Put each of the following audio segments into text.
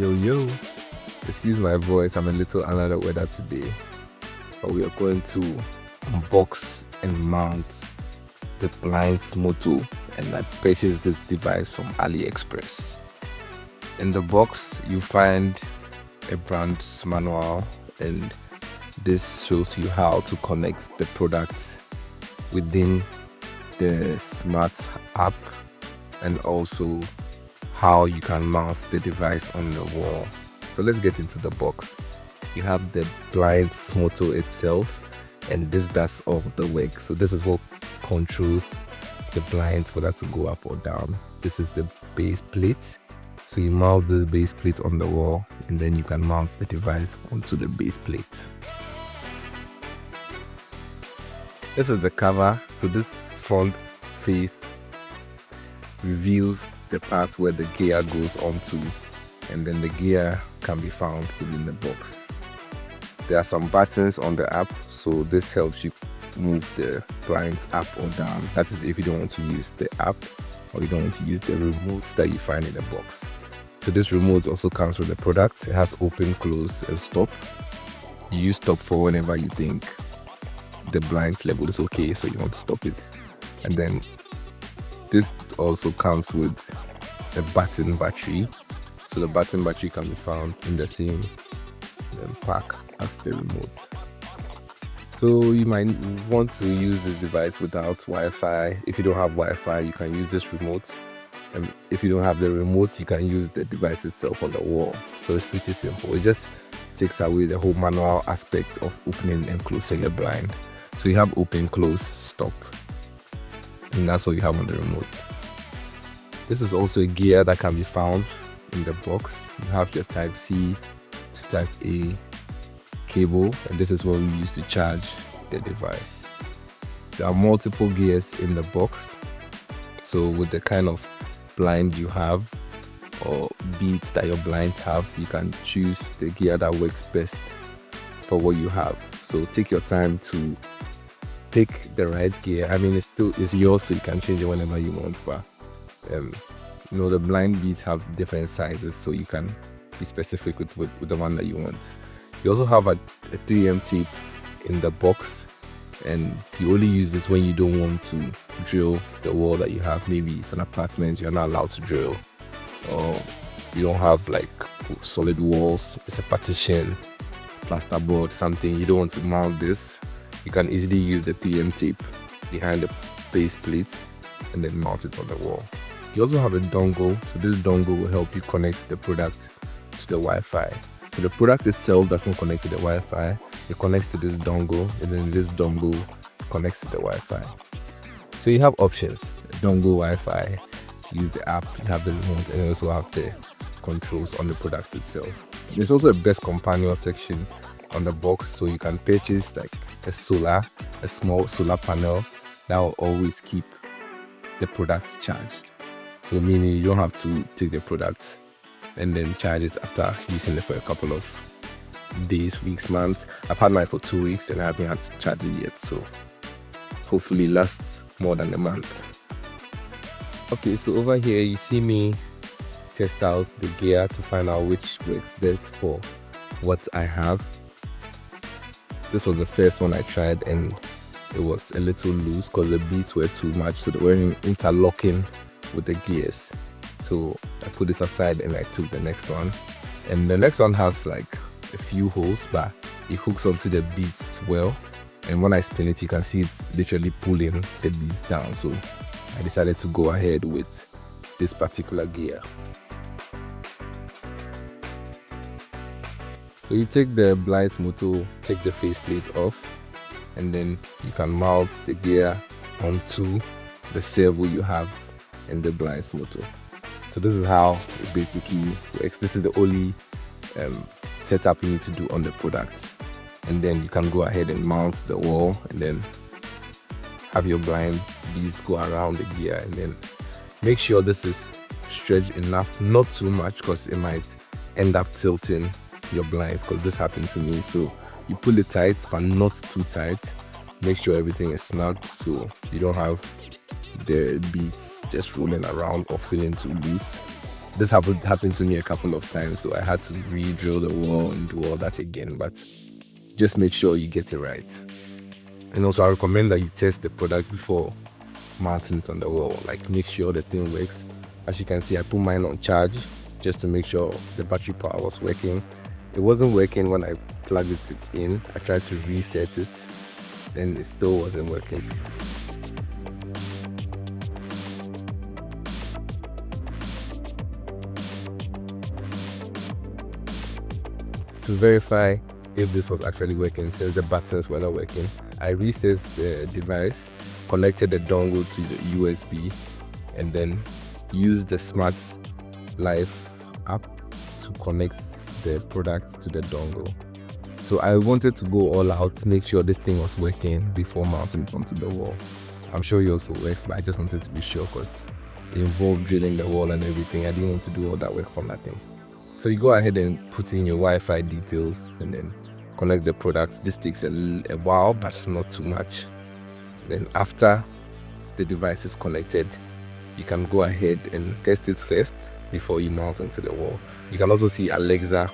Yo, excuse my voice, I'm a little under the weather today, but we are going to unbox and mount the blinds motor, and I purchased this device from AliExpress. In the box, you find a brand's manual, and this shows you how to connect the product within the smart app, and also how you can mount the device on the wall. So let's get into the box. You have the blinds motor itself, and this does all the work. So this is what controls the blinds for that to go up or down. This is the base plate. So you mount this base plate on the wall, and then you can mount the device onto the base plate. This is the cover. So this front face reveals the part where the gear goes onto, and then the gear can be found within the box. There are some buttons on the app, so this helps you move the blinds up or down. That is if you don't want to use the app or you don't want to use the remotes that you find in the box. So this remote also comes with the product. It has open, close, and stop. You use stop for whenever you think the blinds level is okay, so you want to stop it. And then this also comes with a button battery. So the button battery can be found in the same pack as the remote. So you might want to use this device without Wi-Fi. If you don't have Wi-Fi, you can use this remote. And if you don't have the remote, you can use the device itself on the wall. So it's pretty simple. It just takes away the whole manual aspect of opening and closing a blind. So you have open, close, stop, and that's what you have on the remote. This is also a gear that can be found in the box. You have your Type C to Type A cable, and this is what we use to charge the device. There are multiple gears in the box, so with the kind of blind you have or beads that your blinds have, you can choose the gear that works best for what you have. So take your time to pick the right gear. I mean, it's yours, so you can change it whenever you want, but the blind beads have different sizes, so you can be specific with the one that you want. You also have a 3M tape in the box, and you only use this when you don't want to drill the wall that you have. Maybe it's an apartment, you're not allowed to drill, or you don't have like solid walls, it's a partition, plasterboard, something, you don't want to mount this. You can easily use the 3M tape behind the base plate and then mount it on the wall. You also have a dongle, so this dongle will help you connect the product to the Wi-Fi. So the product itself does not connect to the Wi-Fi, it connects to this dongle, and then this dongle connects to the Wi-Fi. So you have options: dongle, Wi-Fi, to use the app, you have the remote, and you also have the controls on the product itself. There's also a best companion section on the box, so you can purchase like a small solar panel that will always keep the products charged. So meaning you don't have to take the product and then charge it after using it for a couple of days, weeks, months. I've had mine for 2 weeks and I haven't had to charge it yet, so hopefully it lasts more than a month. Okay, so over here you see me test out the gear to find out which works best for what I have. This was the first one I tried, and it was a little loose because the beads were too much, so they were interlocking with the gears. So I put this aside and I took the next one, and the next one has like a few holes, but it hooks onto the beads well, and when I spin it you can see it's literally pulling the beads down. So I decided to go ahead with this particular gear. So you take the blinds motor, take the faceplate off, and then you can mount the gear onto the servo you have in the blinds motor. So this is how it basically works. This is the only setup you need to do on the product, and then you can go ahead and mount the wall, and then have your blind beads go around the gear, and then make sure this is stretched enough, not too much, because it might end up tilting your blinds, because this happened to me. So you pull it tight but not too tight. Make sure everything is snug so you don't have the beads just rolling around or feeling too loose. This happened to me a couple of times, so I had to re-drill the wall and do all that again, but just make sure you get it right. And also I recommend that you test the product before mounting it on the wall. Like, make sure the thing works. As you can see, I put mine on charge just to make sure the battery power was working. It wasn't working when I plugged it in. I tried to reset it, then it still wasn't working. To verify if this was actually working, since the buttons were not working, I reset the device, connected the dongle to the USB, and then used the Smart Life app to connect the product to the dongle. So I wanted to go all out to make sure this thing was working before mounting it onto the wall. I'm sure yours will work, but I just wanted to be sure because it involved drilling the wall and everything. I didn't want to do all that work for nothing. So you go ahead and put in your Wi-Fi details and then connect the product. This takes a while, but it's not too much. Then after the device is connected, you can go ahead and test it first before you mount onto the wall. You can also see Alexa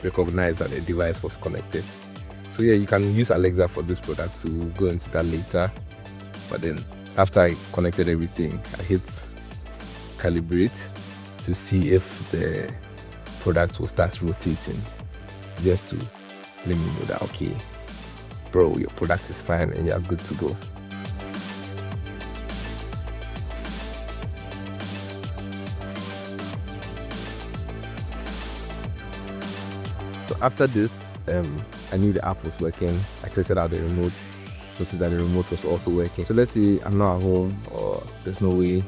recognize that the device was connected. So yeah, you can use Alexa for this product. To go into that later. But then after I connected everything, I hit calibrate to see if the product will start rotating, just to let me know that, okay, bro, your product is fine and you're good to go. So after this, I knew the app was working. I tested out the remote, noticed that the remote was also working. So let's say I'm not at home, or there's no way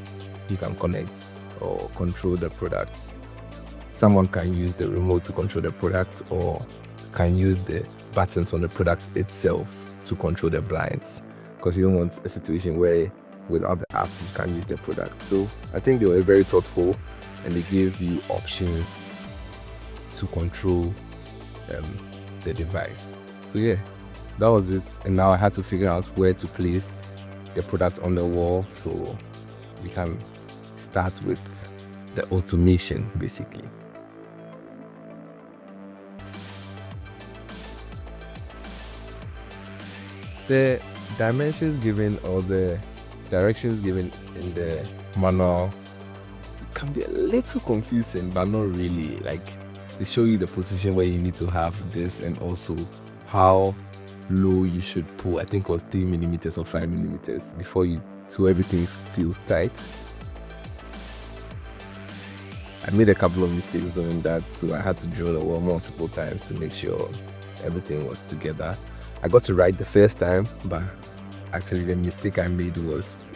you can connect or control the product. Someone can use the remote to control the product, or can use the buttons on the product itself to control the blinds, because you don't want a situation where without the app you can't use the product. So I think they were very thoughtful, and they gave you option to control the device. So yeah, that was it. And now I had to figure out where to place the product on the wall, so we can start with the automation basically. The dimensions given or the directions given in the manual can be a little confusing, but not really. Like, they show you the position where you need to have this, and also how low you should pull. I think it was 3 millimeters or 5 millimeters before you, so everything feels tight. I made a couple of mistakes doing that, so I had to drill the wall multiple times to make sure everything was together. I got it right the first time, but actually the mistake I made was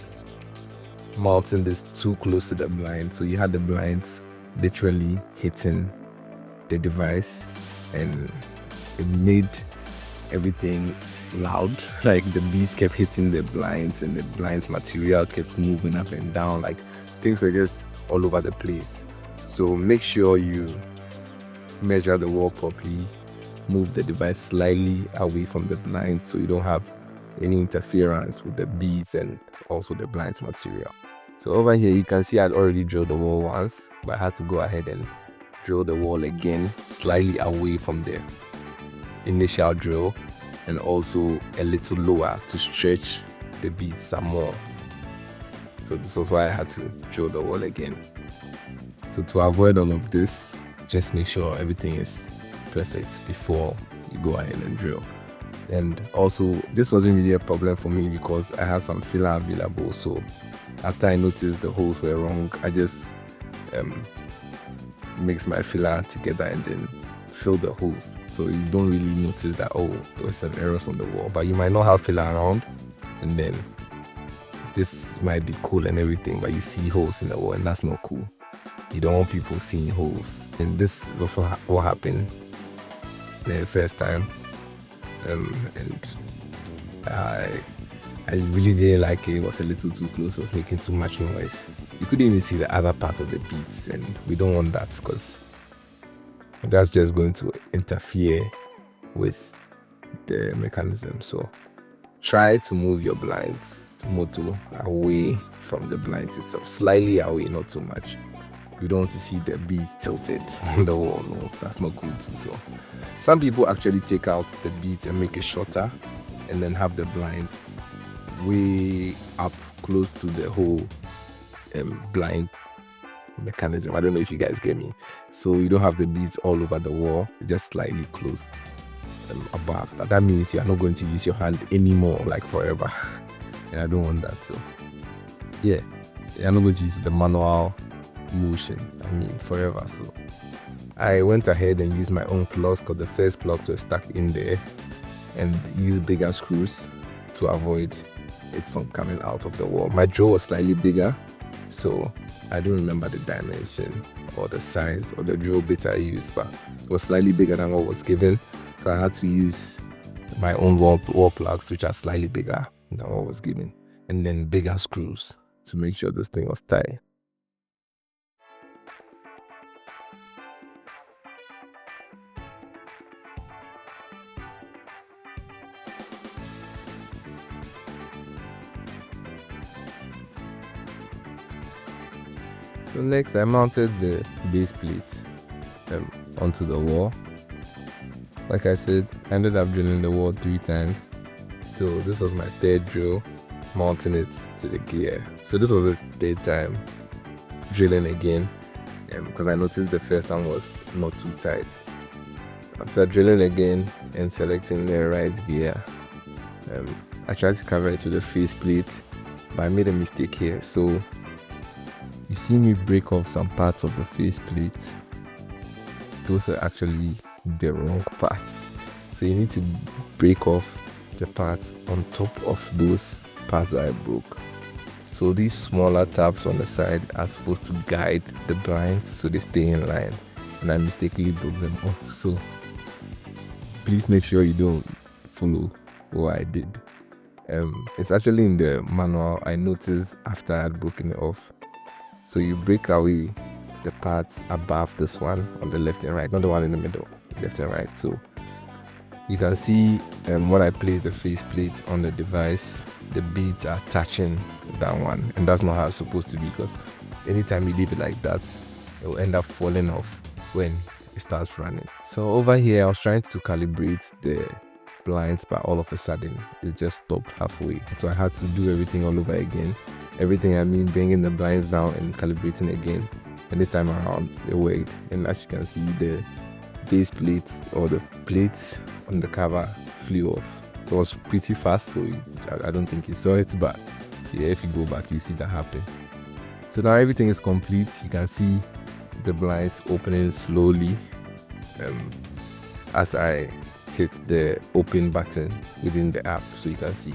mounting this too close to the blind. So you had the blinds literally hitting the device, and it made everything loud. Like, the beats kept hitting the blinds, and the blinds material kept moving up and down. Like, things were just all over the place. So make sure you measure the wall properly, move the device slightly away from the blinds so you don't have any interference with the beads and also the blinds material. So over here you can see I'd already drilled the wall once, but I had to go ahead and drill the wall again slightly away from the initial drill, and also a little lower to stretch the beads some more. So this was why I had to drill the wall again. So to avoid all of this, just make sure everything is perfect before you go ahead and drill. And also, this wasn't really a problem for me because I had some filler available. So after I noticed the holes were wrong, I just mixed my filler together and then fill the holes. So you don't really notice that, oh, there was some errors on the wall. But you might not have filler around, and then this might be cool and everything, but you see holes in the wall, and that's not cool. You don't want people seeing holes. And this was what happened the first time. And I really didn't like it. It was a little too close. It was making too much noise. You couldn't even see the other part of the beats, and we don't want that because that's just going to interfere with the mechanism. So try to move your blinds motor away from the blinds itself, slightly away, not too much. You don't want to see the beads tilted on the wall. No, that's not good too. So some people actually take out the beads and make it shorter and then have the blinds way up close to the whole blind mechanism. I don't know if you guys get me. So you don't have the beads all over the wall, just slightly close above. That means you are not going to use your hand anymore, like forever. And I don't want that. So yeah, you're not going to use the manual motion, I mean, forever. So I went ahead and used my own plugs, because the first plugs were stuck in there, and used bigger screws to avoid it from coming out of the wall. My drill was slightly bigger, so I don't remember the dimension or the size or the drill bit I used, but it was slightly bigger than what was given, so I had to use my own wall plugs, which are slightly bigger than what was given, and then bigger screws to make sure this thing was tight. So next I mounted the base plate onto the wall. Like I said, I ended up drilling the wall 3 times. So this was my third drill, mounting it to the gear. So this was the third time drilling again, because I noticed the first one was not too tight. After drilling again and selecting the right gear, I tried to cover it with the face plate, but I made a mistake here. So you see me break off some parts of the face plate. Those are actually the wrong parts. So you need to break off the parts on top of those parts that I broke. So these smaller tabs on the side are supposed to guide the blinds so they stay in line, and I mistakenly broke them off. So please make sure you don't follow what I did. It's actually in the manual. I noticed after I had broken it off. So you break away the parts above this one on the left and right, not the one in the middle, left and right. So you can see when I place the face plate on the device, the beads are touching that one, and that's not how it's supposed to be, because anytime you leave it like that, it will end up falling off when it starts running. So over here I was trying to calibrate the blinds, but all of a sudden it just stopped halfway, so I had to do everything all over again. Everything I mean bringing the blinds down and calibrating again, and this time around it worked. And as you can see, the base plates or the plates on the cover flew off. So it was pretty fast, so I don't think you saw it, but yeah, if you go back you see that happen. So now everything is complete. You can see the blinds opening slowly as I hit the open button within the app. So you can see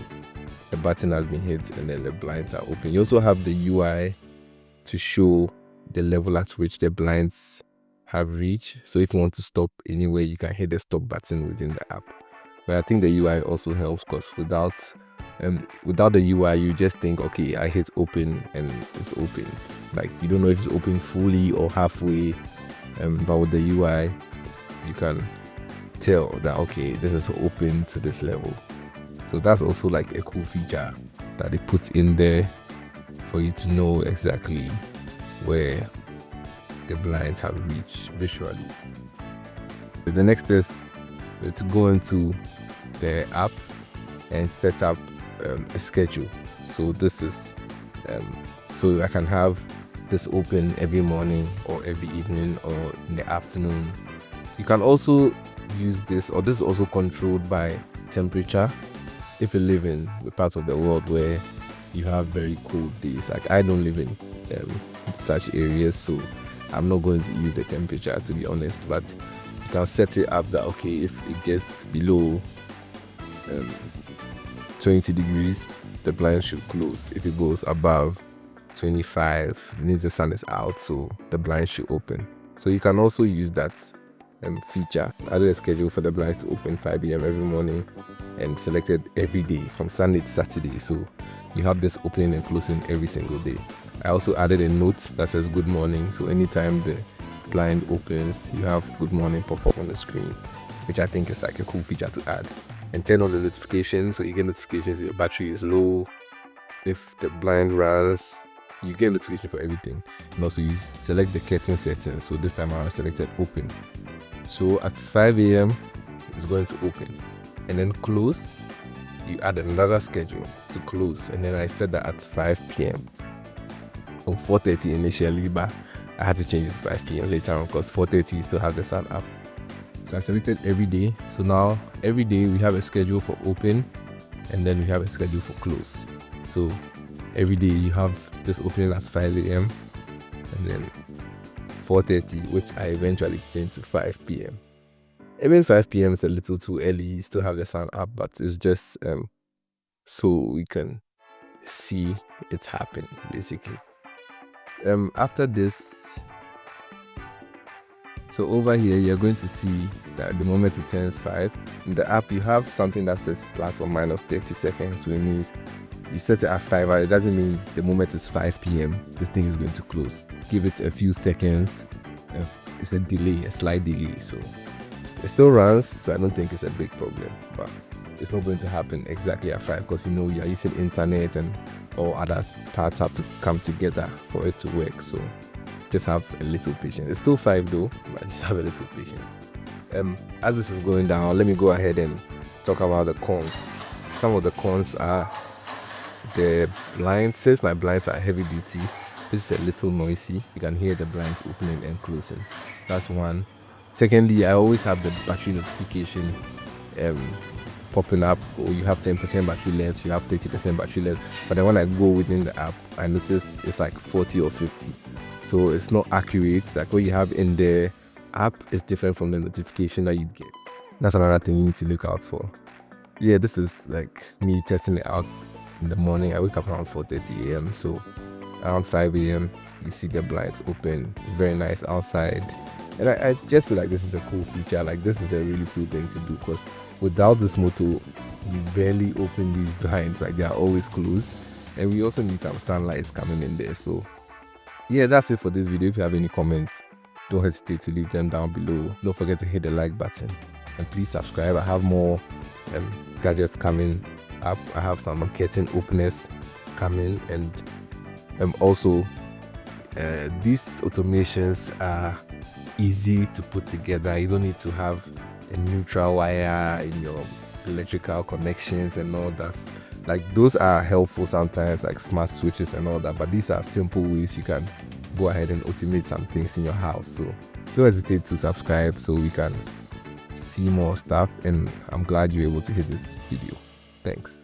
the button has been hit and then the blinds are open. You also have the UI to show the level at which the blinds have reached. So if you want to stop anywhere, you can hit the stop button within the app. But I think the UI also helps, because without the UI, you just think, okay, I hit open and it's open. Like you don't know if it's open fully or halfway. But with the UI, you can tell that, okay, this is open to this level. So that's also like a cool feature that they put in there for you to know exactly where the blinds have reached visually. The next is to go into the app and set up a schedule. So this is so I can have this open every morning or every evening or in the afternoon. You can also use this, or this is also controlled by temperature. If you live in a part of the world where you have very cold days, like I don't live in such areas, so I'm not going to use the temperature, to be honest, but you can set it up that, okay, if it gets below 20 degrees, the blind should close. If it goes above 25, it means the sun is out, so the blind should open. So you can also use that feature. I did a schedule for the blinds to open 5 a.m. every morning and selected every day from Sunday to Saturday, so you have this opening and closing every single day. I also added a note that says good morning, so anytime the blind opens, you have good morning pop up on the screen, which I think is like a cool feature to add. And turn on the notifications, so you get notifications if your battery is low, if the blind runs you get a notification for everything. And also you select the curtain settings. So this time around I selected open. So at 5 a.m. it's going to open, and then close. You add another schedule to close, and then I set that at 5 p.m. or 4:30 initially, but I had to change it to 5 p.m. later on because 4:30 you still have the sun up. So I selected every day. So now every day we have a schedule for open, and then we have a schedule for close. So every day you have this opening at 5 a.m. and then 4:30, which I eventually changed to 5 p.m. Even 5 p.m. is a little too early. You still have the sun up, but it's just so we can see it happen basically. After this, so over here you're going to see that the moment it turns 5 in the app, you have something that says plus or minus 30 seconds. So it means you set it at 5 hours. It doesn't mean the moment it's 5 p.m. this thing is going to close. Give it a few seconds. It's a delay, a slight delay. So it still runs, so I don't think it's a big problem. But it's not going to happen exactly at 5 because you are using internet and all other parts have to come together for it to work. So just have a little patience. It's still 5 though, but just have a little patience. As this is going down, let me go ahead and talk about the cons. Some of the cons are the blinds. Since my blinds are heavy duty, this is a little noisy. You can hear the blinds opening and closing. That's one. Secondly, I always have the battery notification popping up. Or you have 10% battery left, you have 30% battery left. But then when I go within the app, I notice it's like 40 or 50. So it's not accurate. Like what you have in the app is different from the notification that you get. That's another thing you need to look out for. Yeah, this is like me testing it out in the morning. I wake up around 4:30 a.m. So around 5 a.m. you see the blinds open. It's very nice outside. And I just feel like this is a cool feature. Like this is a really cool thing to do because without this motto, you barely open these blinds. Like they are always closed. And we also need some sunlight coming in there. So yeah, that's it for this video. If you have any comments, don't hesitate to leave them down below. Don't forget to hit the like button. And please subscribe. I have more gadgets coming up. I have some curtain openers coming. And also, these automations are easy to put together. You don't need to have a neutral wire in your electrical connections and all that. Like those are helpful sometimes, like smart switches and all that, but these are simple ways you can go ahead and automate some things in your house. So don't hesitate to subscribe so we can see more stuff, and I'm glad you're able to hit this video. Thanks.